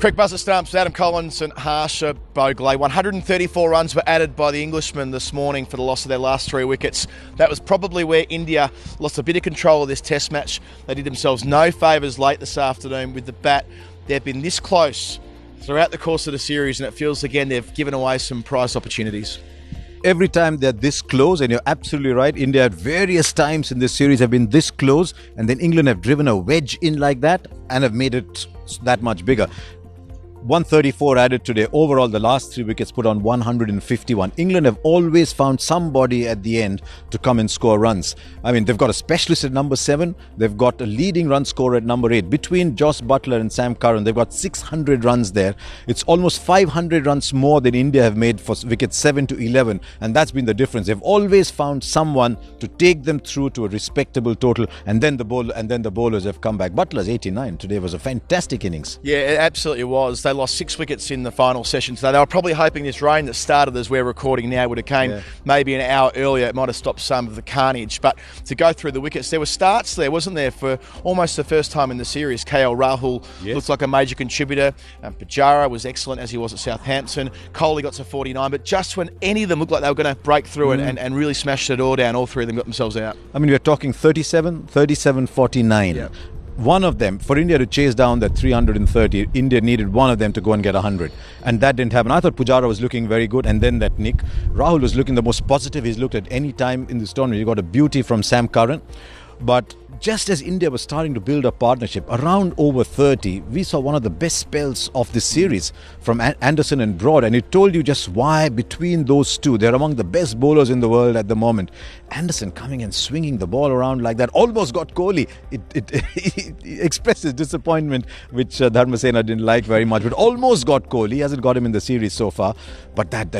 Quick buzzer stumps, Adam Collins and Harsha bhogle. 134 runs were added by the Englishmen this morning for the loss of their last 3 wickets. That was probably where India lost a bit of control of this test match. They did themselves no favours late this afternoon with the bat. They've been this close throughout the course of the series, and it feels again they've given away some prize opportunities. Every time they're this close, and you're absolutely right, India at various times in this series have been this close, and then England have driven a wedge in like that and have made it that much bigger. 134 added today. Overall, the last 3 wickets put on 151. England have always found somebody at the end to come and score runs. I mean, they've got a specialist at number 7. They've got a leading run scorer at number 8. Between Joss Buttler and Sam Curran, they've got 600 runs there. It's almost 500 runs more than India have made for wickets 7 to 11. And that's been the difference. They've always found someone to take them through to a respectable total. And then the bowlers have come back. Butler's 89 today was a fantastic innings. Yeah, it absolutely was. They lost 6 wickets in the final session today. They were probably hoping this rain that started as we're recording now would have came maybe an hour earlier. It might have stopped some of the carnage. But to go through the wickets, there were starts there, wasn't there, for almost the first time in the series. KL Rahul looked like a major contributor. Pujara was excellent as he was at Southampton. Kohli got to 49. But just when any of them looked like they were going to break through and really smash the door down, all 3 of them got themselves out. I mean, we're talking 37, 49. Yep. One of them, for India to chase down that 330, India needed one of them to go and get 100. And that didn't happen. I thought Pujara was looking very good, and then that nick. Rahul was looking the most positive he's looked at any time in this tournament. You got a beauty from Sam Curran. But just as India was starting to build a partnership, around over 30, we saw one of the best spells of this series from Anderson and Broad. And it told you just why between those two, they're among the best bowlers in the world at the moment. Anderson coming and swinging the ball around like that, almost got Kohli. It expressed his disappointment, which Dharmasena didn't like very much, but almost got Kohli. He hasn't got him in the series so far, but that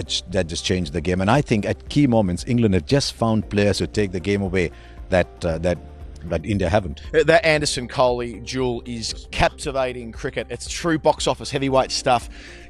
just changed the game. And I think at key moments, England have just found players who take the game away that India haven't. That Anderson-Kohli duel is captivating cricket. It's true box office heavyweight stuff.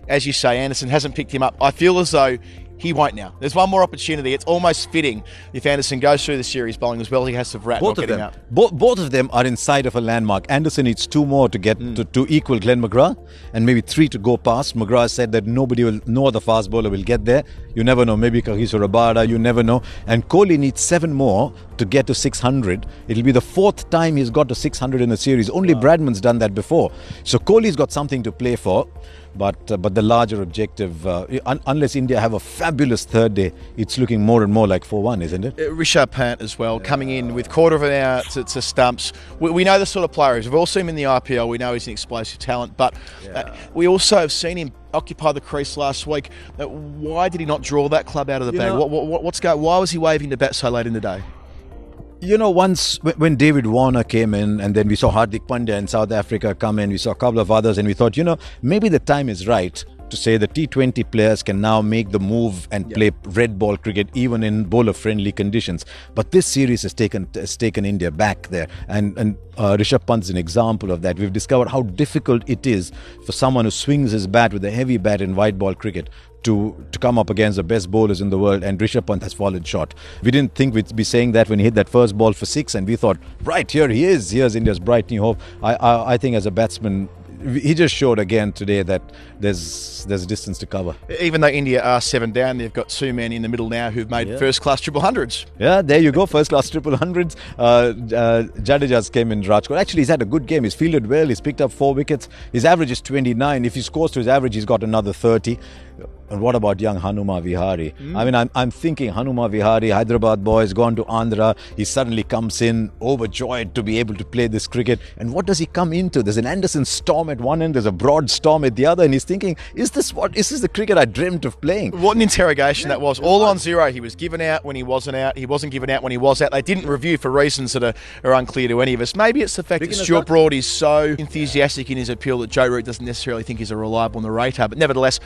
As you say, Anderson hasn't picked him up. I feel as though he won't now. There's one more opportunity. It's almost fitting if Anderson goes through the series bowling as well. He has to rat not getting up. Both of them are inside of a landmark. Anderson needs 2 more to get to equal Glenn McGrath, and maybe 3 to go past. McGrath said that no other fast bowler will get there. You never know. Maybe Kagiso Rabada. You never know. And Kohli needs 7 more to get to 600. It'll be the 4th time he's got to 600 in a series. Only Bradman's done that before. So Kohli's got something to play for. But the larger objective, unless India have a fabulous 3rd day, it's looking more and more like 4-1, isn't it? Rishabh Pant as well, coming in with quarter of an hour to stumps. We know the sort of player he is. We've all seen him in the IPL. We know he's an explosive talent. But we also have seen him occupy the crease last week. Why did he not draw that club out of the bag? Why was he waving the bat so late in the day? You know, once when David Warner came in, and then we saw Hardik Pandya in South Africa come in, we saw a couple of others, and we thought, maybe the time is right to say the T20 players can now make the move and play red ball cricket even in bowler-friendly conditions. But this series has taken India back there, and Rishabh Pant is an example of that. We've discovered how difficult it is for someone who swings his bat with a heavy bat in white ball cricket to come up against the best bowlers in the world, and Rishabh Pant has fallen short. We didn't think we'd be saying that when he hit that first ball for 6, and we thought, right, here he is. Here's India's bright new hope. I think as a batsman, he just showed again today that there's distance to cover. Even though India are 7 down, they've got 2 men in the middle now who've made first-class triple hundreds. Yeah, there you go, first-class triple hundreds. Jadeja's came in Rajkot. Actually, he's had a good game. He's fielded well. He's picked up 4 wickets. His average is 29. If he scores to his average, he's got another 30. And what about young Hanuma Vihari? I mean, I'm thinking Hanuma Vihari, Hyderabad boy, has gone to Andhra. He suddenly comes in overjoyed to be able to play this cricket. And what does he come into? There's an Anderson storm at one end, there's a Broad storm at the other, and he's thinking, is this the cricket I dreamt of playing? What an interrogation that was. All on 0. He was given out when he wasn't out. He wasn't given out when he was out. They didn't review for reasons that are unclear to any of us. Maybe it's the fact that Stuart Broad is so enthusiastic in his appeal that Joe Root doesn't necessarily think he's a reliable narrator. But nevertheless,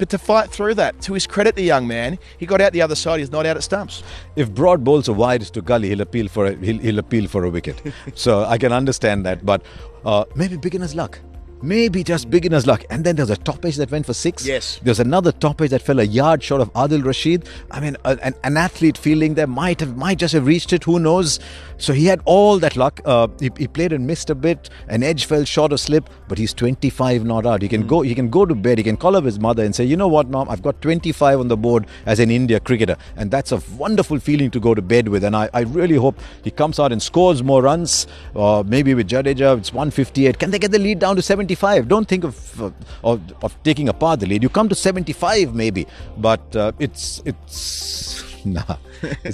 to fight through that, to his credit, the young man, he got out the other side. He's not out at stumps. If Broad bowls a wide to gully, he'll appeal for a wicket. So I can understand that, but maybe beginner's luck. maybe just beginner's luck. And then there's a top edge that went for 6. Yes. There's another top edge that fell a yard short of Adil Rashid. I mean, an athlete fielding there might just have reached it. Who knows? So he had all that luck. He played and missed a bit. An edge fell short of slip, but he's 25 not out. He can go to bed. He can call up his mother and say, you know what, Mom, I've got 25 on the board as an India cricketer. And that's a wonderful feeling to go to bed with. And I really hope he comes out and scores more runs. Maybe with Jadeja, it's 158. Can they get the lead down to 75? Don't think of taking apart the lead. You come to 75 maybe, but it's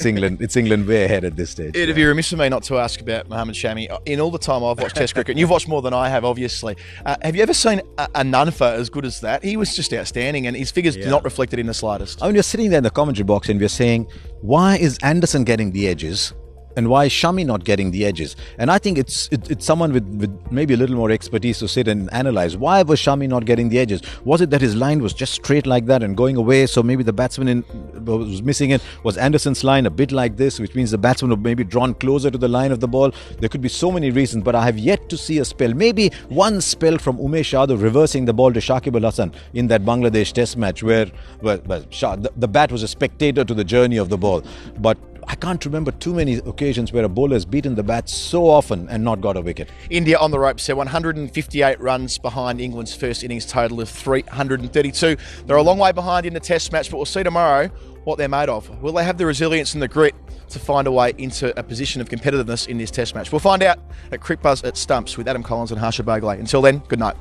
England. It's England way ahead at this stage. It'd be remiss of me not to ask about Mohammad Shami. In all the time I've watched Test cricket, and you've watched more than I have, obviously. Have you ever seen a Nunfa as good as that? He was just outstanding, and his figures do not reflect it in the slightest. I mean, you're sitting there in the commentary box, and we're saying, why is Anderson getting the edges? And why is Shami not getting the edges? And I think it's someone with maybe a little more expertise to sit and analyze. Why was Shami not getting the edges? Was it that his line was just straight like that and going away, so maybe the batsman was missing it? Was Anderson's line a bit like this, which means the batsman would maybe drawn closer to the line of the ball? There could be so many reasons, but I have yet to see a spell. Maybe one spell from Umesh Yadav reversing the ball to Shakib Al Hasan in that Bangladesh Test match where the bat was a spectator to the journey of the ball. But I can't remember too many occasions where a bowler has beaten the bat so often and not got a wicket. India on the ropes. They're 158 runs behind England's first innings total of 332. They're a long way behind in the Test match, but we'll see tomorrow what they're made of. Will they have the resilience and the grit to find a way into a position of competitiveness in this Test match? We'll find out at Crick Buzz at Stumps with Adam Collins and Harsha Bhogle. Until then, good night.